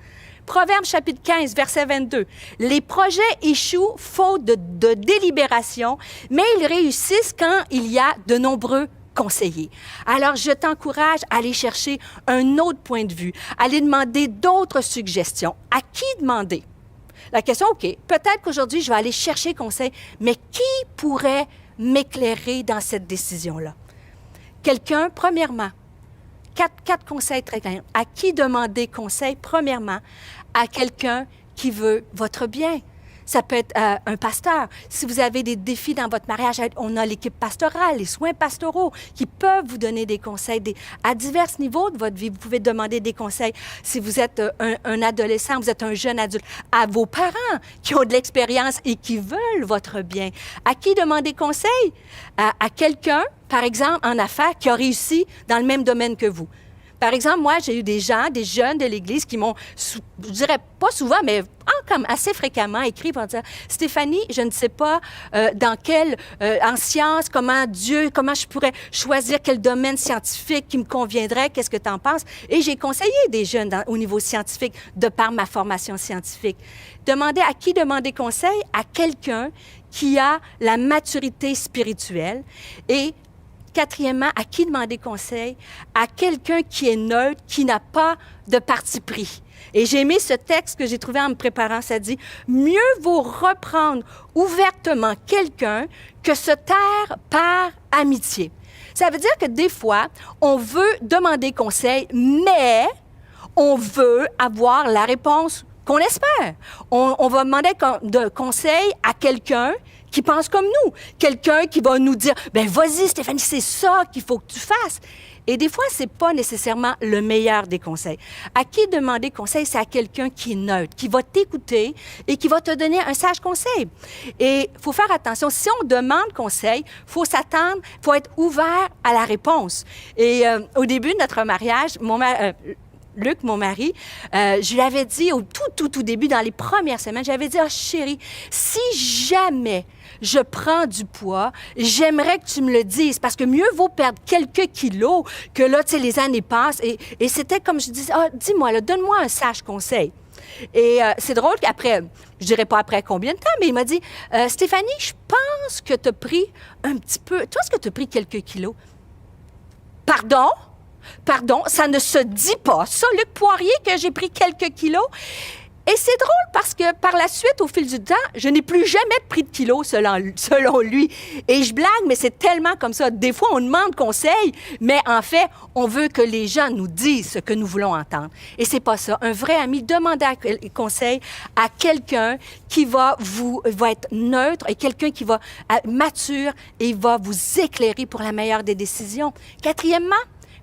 Proverbe chapitre 15, verset 22. « Les projets échouent faute de délibération, mais ils réussissent quand il y a de nombreux conseillers. » Alors, je t'encourage à aller chercher un autre point de vue, à aller demander d'autres suggestions. À qui demander? La question, OK, peut-être qu'aujourd'hui, je vais aller chercher conseil, mais qui pourrait m'éclairer dans cette décision-là? Quelqu'un, premièrement, quatre conseils très clairs. À qui demander conseil? Premièrement, à quelqu'un qui veut votre bien. Ça peut être un pasteur. Si vous avez des défis dans votre mariage, on a l'équipe pastorale, les soins pastoraux qui peuvent vous donner des conseils à divers niveaux de votre vie. Vous pouvez demander des conseils si vous êtes un adolescent, vous êtes un jeune adulte, à vos parents qui ont de l'expérience et qui veulent votre bien. À qui demander conseil? À quelqu'un, par exemple, en affaires, qui a réussi dans le même domaine que vous. Par exemple, moi, j'ai eu des jeunes de l'Église qui m'ont, je dirais pas souvent, mais comme assez fréquemment écrit pour dire « Stéphanie, je ne sais pas en sciences, comment je pourrais choisir quel domaine scientifique qui me conviendrait, qu'est-ce que tu en penses? » Et j'ai conseillé des jeunes au niveau scientifique de par ma formation scientifique. À qui demander conseil? À quelqu'un qui a la maturité spirituelle et quatrièmement, à qui demander conseil? À quelqu'un qui est neutre, qui n'a pas de parti pris. Et j'ai aimé ce texte que j'ai trouvé en me préparant. Ça dit « Mieux vaut reprendre ouvertement quelqu'un que se taire par amitié. » Ça veut dire que des fois, on veut demander conseil, mais on veut avoir la réponse qu'on espère. On va demander de conseil à quelqu'un qui pense comme nous. Quelqu'un qui va nous dire « Bien, vas-y, Stéphanie, c'est ça qu'il faut que tu fasses. » Et des fois, c'est pas nécessairement le meilleur des conseils. À qui demander conseil? C'est à quelqu'un qui est neutre, qui va t'écouter et qui va te donner un sage conseil. Et il faut faire attention. Si on demande conseil, il faut s'attendre, il faut être ouvert à la réponse. Et au début de notre mariage, Luc, mon mari, je lui avais dit au tout début, dans les premières semaines, j'avais dit, « Ah, chérie, si jamais je prends du poids, j'aimerais que tu me le dises, parce que mieux vaut perdre quelques kilos que là, tu sais, les années passent. » Et c'était comme je disais, « Ah, dis-moi, là, donne-moi un sage conseil. » Et c'est drôle qu'après, je dirais pas après combien de temps, mais il m'a dit, « Stéphanie, je pense que tu as pris un petit peu, toi, est-ce que tu as pris quelques kilos? » Pardon? Pardon, ça ne se dit pas. Ça, Luc Poirier, que j'ai pris quelques kilos. Et c'est drôle parce que par la suite, au fil du temps, je n'ai plus jamais pris de kilos selon lui. Et je blague, mais c'est tellement comme ça. Des fois, on demande conseil, mais en fait, on veut que les gens nous disent ce que nous voulons entendre. Et c'est pas ça. Un vrai ami, demandez conseil à quelqu'un qui va être neutre et quelqu'un qui va être mature et va vous éclairer pour la meilleure des décisions. Quatrièmement,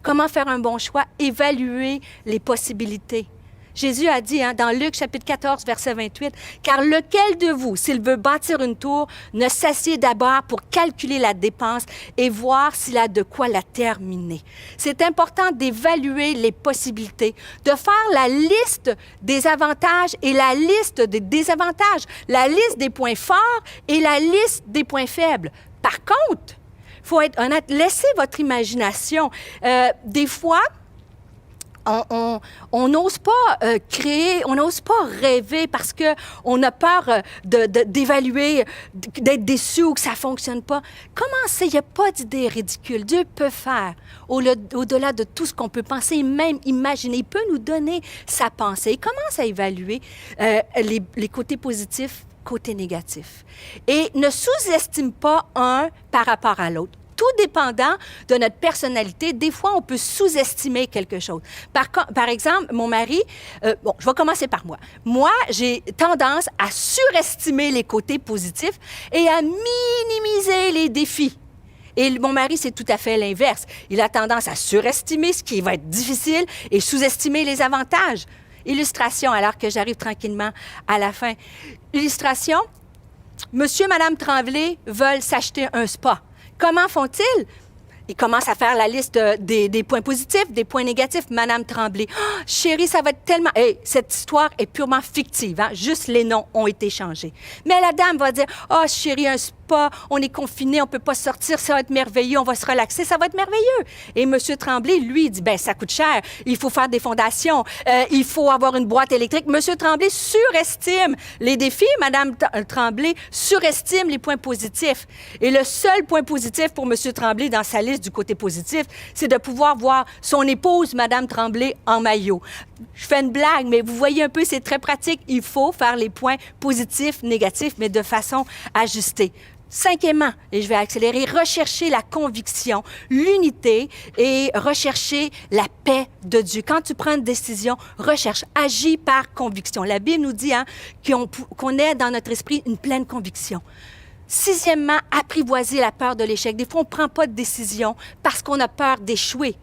comment faire un bon choix? Évaluer les possibilités. Jésus a dit dans Luc chapitre 14, verset 28, « Car lequel de vous, s'il veut bâtir une tour, ne s'assied d'abord pour calculer la dépense et voir s'il a de quoi la terminer. » C'est important d'évaluer les possibilités, de faire la liste des avantages et la liste des désavantages, la liste des points forts et la liste des points faibles. Par contre, il faut être honnête, laissez votre imagination. Des fois, on n'ose pas créer, on n'ose pas rêver parce qu'on a peur d'évaluer, d'être déçu ou que ça ne fonctionne pas. Commencez, il n'y a pas d'idée ridicule. Dieu peut faire au-delà de tout ce qu'on peut penser et même imaginer. Il peut nous donner sa pensée. Il commence à évaluer les côtés positifs, côté négatif. Et ne sous-estime pas un par rapport à l'autre. Tout dépendant de notre personnalité, des fois, on peut sous-estimer quelque chose. Par exemple, mon mari, je vais commencer par moi. Moi, j'ai tendance à surestimer les côtés positifs et à minimiser les défis. Et mon mari, c'est tout à fait l'inverse. Il a tendance à surestimer ce qui va être difficile et sous-estimer les avantages. Illustration, alors que j'arrive tranquillement à la fin. Illustration, Monsieur et Madame Tremblay veulent s'acheter un spa. Comment font-ils? Ils commencent à faire la liste des points positifs, des points négatifs. Madame Tremblay, oh, chérie, ça va être tellement... Hey, cette histoire est purement fictive. Hein? Juste les noms ont été changés. Mais la dame va dire, oh, chérie, un spa, on est confiné, on peut pas sortir, ça va être merveilleux, on va se relaxer, ça va être merveilleux. Et Monsieur Tremblay, lui, dit, ben ça coûte cher, il faut faire des fondations, il faut avoir une boîte électrique. Monsieur Tremblay surestime les défis, Madame Tremblay surestime les points positifs. Et le seul point positif pour Monsieur Tremblay dans sa liste du côté positif, c'est de pouvoir voir son épouse, Madame Tremblay, en maillot. Je fais une blague, mais vous voyez un peu, c'est très pratique. Il faut faire les points positifs, négatifs, mais de façon ajustée. Cinquièmement, et je vais accélérer, rechercher la conviction, l'unité et rechercher la paix de Dieu. Quand tu prends une décision, recherche, agis par conviction. La Bible nous dit qu'on ait dans notre esprit une pleine conviction. Sixièmement, apprivoiser la peur de l'échec. Des fois, on ne prend pas de décision parce qu'on a peur d'échouer.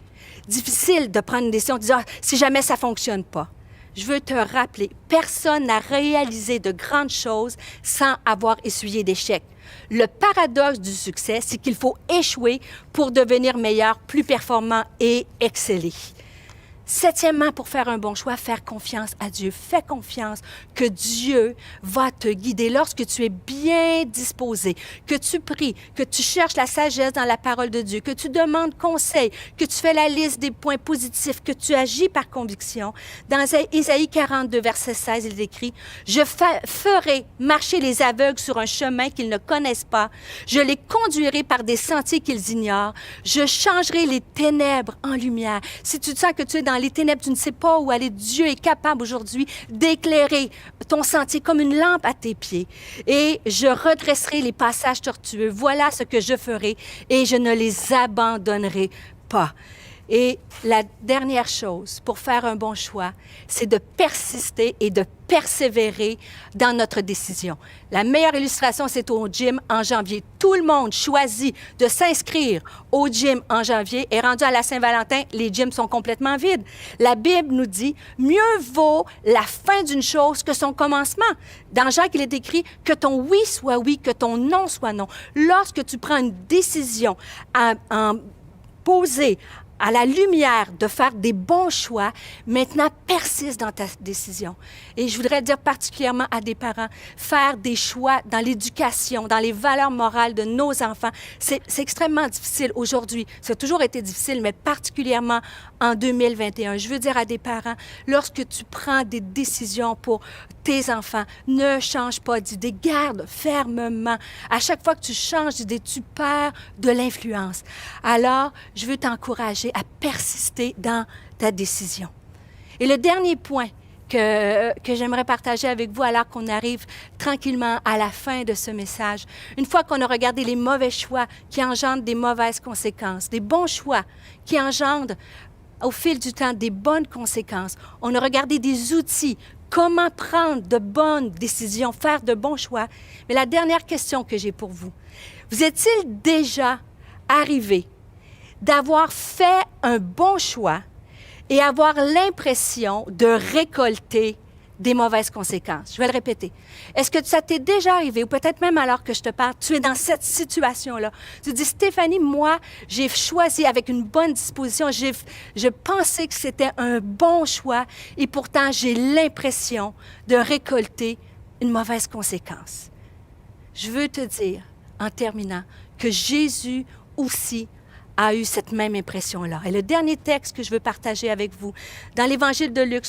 Difficile de prendre une décision en disant « si jamais ça ne fonctionne pas ». Je veux te rappeler, personne n'a réalisé de grandes choses sans avoir essuyé d'échecs. Le paradoxe du succès, c'est qu'il faut échouer pour devenir meilleur, plus performant et exceller. Septièmement, pour faire un bon choix, faire confiance à Dieu. Fais confiance que Dieu va te guider lorsque tu es bien disposé, que tu pries, que tu cherches la sagesse dans la parole de Dieu, que tu demandes conseil, que tu fais la liste des points positifs, que tu agis par conviction. Dans Ésaïe 42, verset 16, il écrit « Je ferai marcher les aveugles sur un chemin qu'ils ne connaissent pas. Je les conduirai par des sentiers qu'ils ignorent. Je changerai les ténèbres en lumière. » Si tu sens que tu es dans les ténèbres, tu ne sais pas où aller, Dieu est capable aujourd'hui d'éclairer ton sentier comme une lampe à tes pieds. Et je redresserai les passages tortueux. Voilà ce que je ferai et je ne les abandonnerai pas. Et la dernière chose pour faire un bon choix, c'est de persister et de persévérer dans notre décision. La meilleure illustration, c'est au gym en janvier. Tout le monde choisit de s'inscrire au gym en janvier et rendu à la Saint-Valentin, les gyms sont complètement vides. La Bible nous dit, mieux vaut la fin d'une chose que son commencement. Dans Jacques, il est écrit que ton oui soit oui, que ton non soit non. Lorsque tu prends une décision en posée à la lumière de faire des bons choix, maintenant persiste dans ta décision. Et je voudrais dire particulièrement à des parents, faire des choix dans l'éducation, dans les valeurs morales de nos enfants, c'est extrêmement difficile aujourd'hui. Ça a toujours été difficile, mais particulièrement en 2021. Je veux dire à des parents, lorsque tu prends des décisions pour tes enfants, ne change pas d'idée, garde fermement. À chaque fois que tu changes d'idée, tu perds de l'influence. Alors, je veux t'encourager à persister dans ta décision. Et le dernier point que j'aimerais partager avec vous alors qu'on arrive tranquillement à la fin de ce message, une fois qu'on a regardé les mauvais choix qui engendrent des mauvaises conséquences, des bons choix qui engendrent au fil du temps des bonnes conséquences, on a regardé des outils, comment prendre de bonnes décisions, faire de bons choix. Mais la dernière question que j'ai pour vous, vous est-il déjà arrivé d'avoir fait un bon choix et avoir l'impression de récolter des mauvaises conséquences? Je vais le répéter. Est-ce que ça t'est déjà arrivé, ou peut-être même alors que je te parle, tu es dans cette situation-là. Tu dis, Stéphanie, moi, j'ai choisi avec une bonne disposition, je pensais que c'était un bon choix et pourtant j'ai l'impression de récolter une mauvaise conséquence. Je veux te dire, en terminant, que Jésus aussi a eu cette même impression-là. Et le dernier texte que je veux partager avec vous, dans l'Évangile de Luc,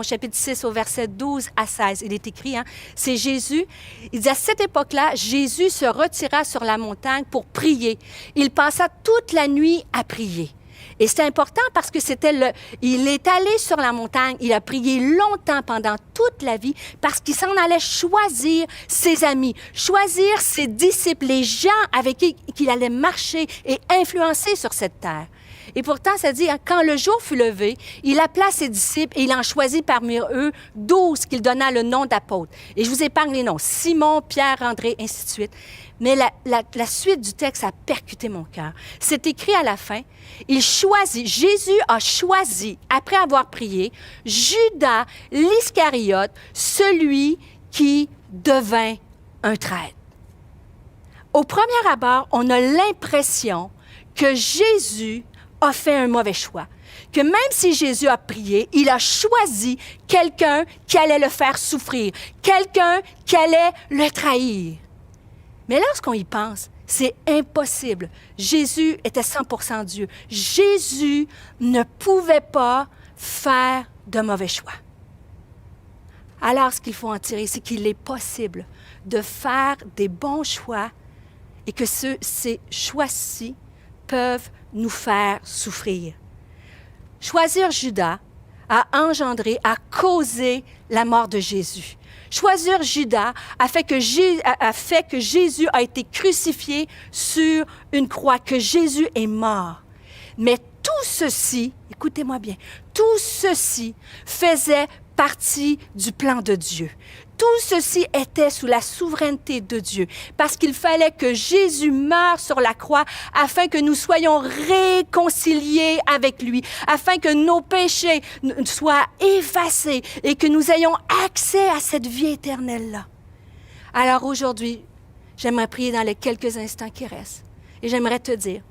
chapitre 6, au verset 12 à 16, il est écrit, c'est Jésus, il dit, à cette époque-là, Jésus se retira sur la montagne pour prier. Il passa toute la nuit à prier. Et c'est important parce que il est allé sur la montagne, il a prié longtemps pendant toute la vie parce qu'il s'en allait choisir ses amis, choisir ses disciples, les gens avec qui il allait marcher et influencer sur cette terre. Et pourtant, ça dit, quand le jour fut levé, il appela ses disciples et il en choisit parmi eux 12 qu'il donna le nom d'apôtres. Et je vous épargne les noms, Simon, Pierre, André, ainsi de suite. Mais la suite du texte a percuté mon cœur. C'est écrit à la fin, Jésus a choisi, après avoir prié, Judas l'Iscariote, celui qui devint un traître. Au premier abord, on a l'impression que Jésus a fait un mauvais choix. Que même si Jésus a prié, il a choisi quelqu'un qui allait le faire souffrir, quelqu'un qui allait le trahir. Mais lorsqu'on y pense, c'est impossible. Jésus était 100% Dieu. Jésus ne pouvait pas faire de mauvais choix. Alors, ce qu'il faut en tirer, c'est qu'il est possible de faire des bons choix et que ces choix-ci peuvent nous faire souffrir. Choisir Judas a causé la mort de Jésus. Choisir Judas a fait que Jésus a été crucifié sur une croix, que Jésus est mort. Mais tout ceci, écoutez-moi bien, tout ceci faisait partie du plan de Dieu. Tout ceci était sous la souveraineté de Dieu, parce qu'il fallait que Jésus meure sur la croix afin que nous soyons réconciliés avec lui, afin que nos péchés soient effacés et que nous ayons accès à cette vie éternelle-là. Alors aujourd'hui, j'aimerais prier dans les quelques instants qui restent et j'aimerais te dire,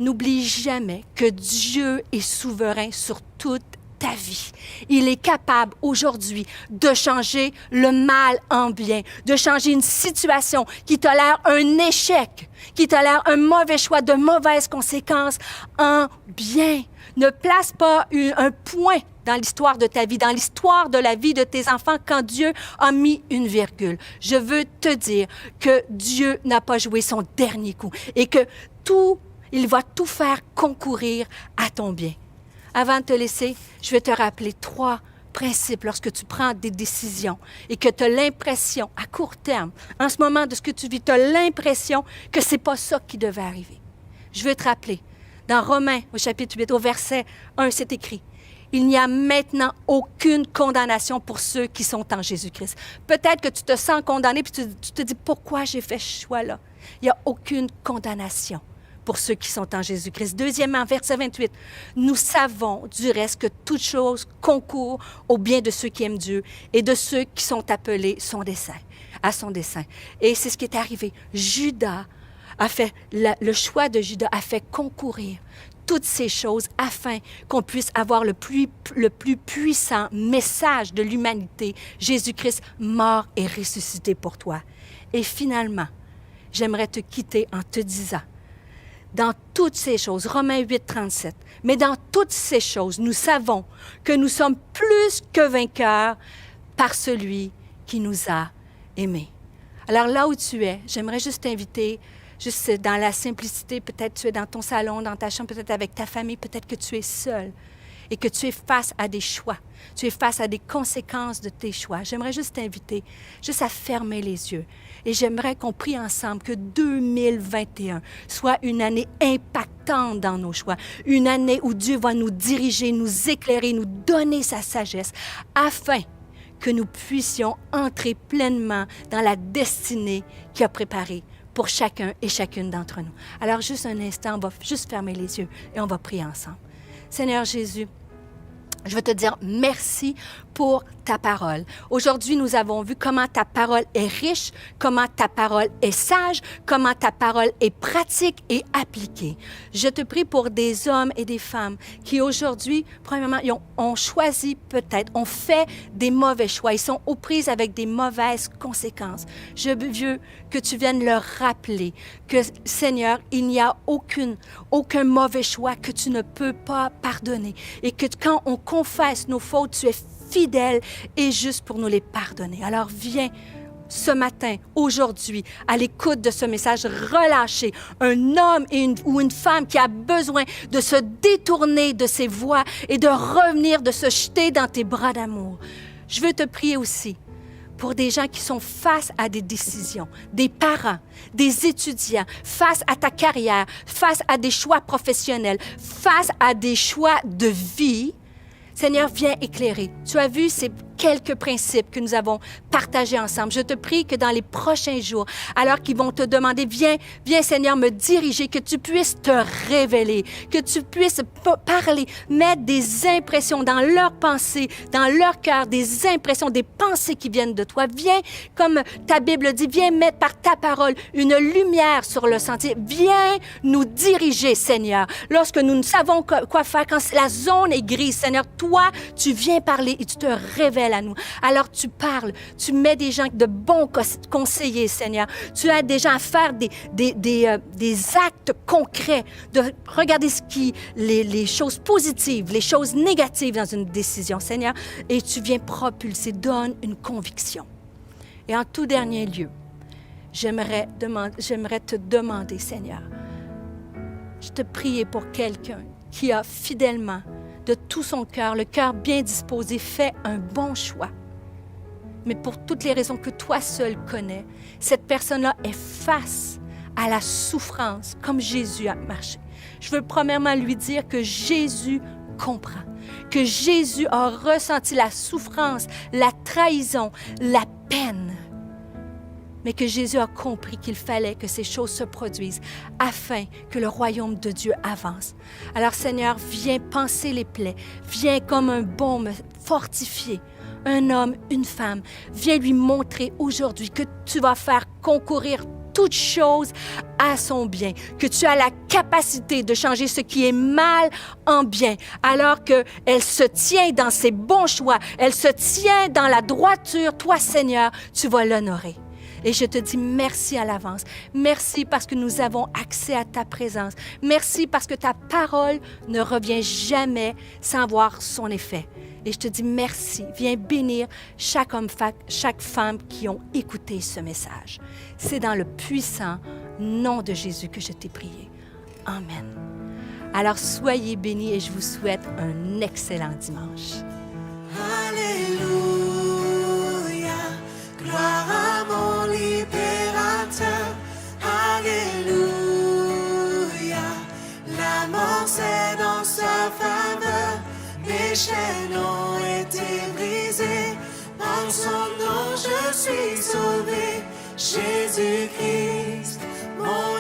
n'oublie jamais que Dieu est souverain sur toute ta vie. Il est capable aujourd'hui de changer le mal en bien, de changer une situation qui tolère un échec, qui tolère un mauvais choix, de mauvaises conséquences en bien. Ne place pas un point dans l'histoire de ta vie, dans l'histoire de la vie de tes enfants quand Dieu a mis une virgule. Je veux te dire que Dieu n'a pas joué son dernier coup et que il va tout faire concourir à ton bien. Avant de te laisser, je vais te rappeler 3 principes lorsque tu prends des décisions et que tu as l'impression, à court terme, en ce moment de ce que tu vis, tu as l'impression que ce n'est pas ça qui devait arriver. Je veux te rappeler, Dans Romains, au chapitre 8, au verset 1, c'est écrit: il n'y a maintenant aucune condamnation pour ceux qui sont en Jésus-Christ. Peut-être que tu te sens condamné, puis tu te dis, pourquoi j'ai fait ce choix-là? Il n'y a aucune condamnation pour ceux qui sont en Jésus-Christ. Deuxièmement, verset 28, nous savons du reste que toute chose concourt au bien de ceux qui aiment Dieu et de ceux qui sont appelés à son dessein. Et c'est ce qui est arrivé. Judas a fait, le choix de Judas a fait concourir toutes ces choses afin qu'on puisse avoir le plus puissant message de l'humanité, Jésus-Christ mort et ressuscité pour toi. Et finalement, j'aimerais te quitter en te disant, dans toutes ces choses, Romains 8, 37, mais dans toutes ces choses, nous savons que nous sommes plus que vainqueurs par celui qui nous a aimés. Alors là où tu es, j'aimerais juste t'inviter, juste dans la simplicité, peut-être tu es dans ton salon, dans ta chambre, peut-être avec ta famille, peut-être que tu es seul et que tu es face à des choix. Tu es face à des conséquences de tes choix. J'aimerais juste t'inviter, juste à fermer les yeux. Et j'aimerais qu'on prie ensemble que 2021 soit une année impactante dans nos choix. Une année où Dieu va nous diriger, nous éclairer, nous donner sa sagesse, afin que nous puissions entrer pleinement dans la destinée qu'il a préparée pour chacun et chacune d'entre nous. Alors, juste un instant, on va juste fermer les yeux et on va prier ensemble. Seigneur Jésus, je veux te dire merci pour ta parole. Aujourd'hui, nous avons vu comment ta parole est riche, comment ta parole est sage, comment ta parole est pratique et appliquée. Je te prie pour des hommes et des femmes qui aujourd'hui, premièrement, ont choisi peut-être, ont fait des mauvais choix. Ils sont aux prises avec des mauvaises conséquences. Je veux que tu viennes leur rappeler que, Seigneur, il n'y a aucun mauvais choix que tu ne peux pas pardonner et que quand on confesse nos fautes, tu es fidèle et juste pour nous les pardonner. Alors viens ce matin, aujourd'hui, à l'écoute de ce message, relâcher un homme ou une femme qui a besoin de se détourner de ses voies et de revenir, de se jeter dans tes bras d'amour. Je veux te prier aussi pour des gens qui sont face à des décisions, des parents, des étudiants, face à ta carrière, face à des choix professionnels, face à des choix de vie. Seigneur, viens éclairer. Tu as vu ces quelques principes que nous avons partagés ensemble. Je te prie que dans les prochains jours, alors qu'ils vont te demander, viens Seigneur, me diriger, que tu puisses te révéler, que tu puisses parler, mettre des impressions dans leurs pensées, dans leur cœur, des impressions, des pensées qui viennent de toi. Viens, comme ta Bible dit, viens mettre par ta parole une lumière sur le sentier. Viens nous diriger, Seigneur. Lorsque nous ne savons quoi faire, quand la zone est grise, Seigneur, toi, tu viens parler et tu te révèles à nous. Alors tu parles, tu mets des gens de bons conseillers, Seigneur. Tu aides des gens à faire des actes concrets, de regarder les choses positives, les choses négatives dans une décision, Seigneur. Et tu viens propulser, donne une conviction. Et en tout dernier lieu, j'aimerais te demander, Seigneur, je te prie pour quelqu'un qui a fidèlement, de tout son cœur, le cœur bien disposé, fait un bon choix. Mais pour toutes les raisons que toi seul connais, cette personne-là est face à la souffrance, comme Jésus a marché. Je veux premièrement lui dire que Jésus comprend, que Jésus a ressenti la souffrance, la trahison, la peine, mais que Jésus a compris qu'il fallait que ces choses se produisent afin que le royaume de Dieu avance. Alors, Seigneur, viens panser les plaies, viens comme un baume fortifier un homme, une femme. Viens lui montrer aujourd'hui que tu vas faire concourir toute chose à son bien, que tu as la capacité de changer ce qui est mal en bien, alors qu'elle se tient dans ses bons choix, elle se tient dans la droiture. Toi, Seigneur, tu vas l'honorer. Et je te dis merci à l'avance. Merci parce que nous avons accès à ta présence. Merci parce que ta parole ne revient jamais sans voir son effet. Et je te dis merci. Viens bénir chaque homme, chaque femme qui ont écouté ce message. C'est dans le puissant nom de Jésus que je t'ai prié. Amen. Alors soyez bénis et je vous souhaite un excellent dimanche. Alléluia, gloire à mon libérateur. Alléluia, la mort Dans son nom je suis sauvé. Jésus-Christ, mon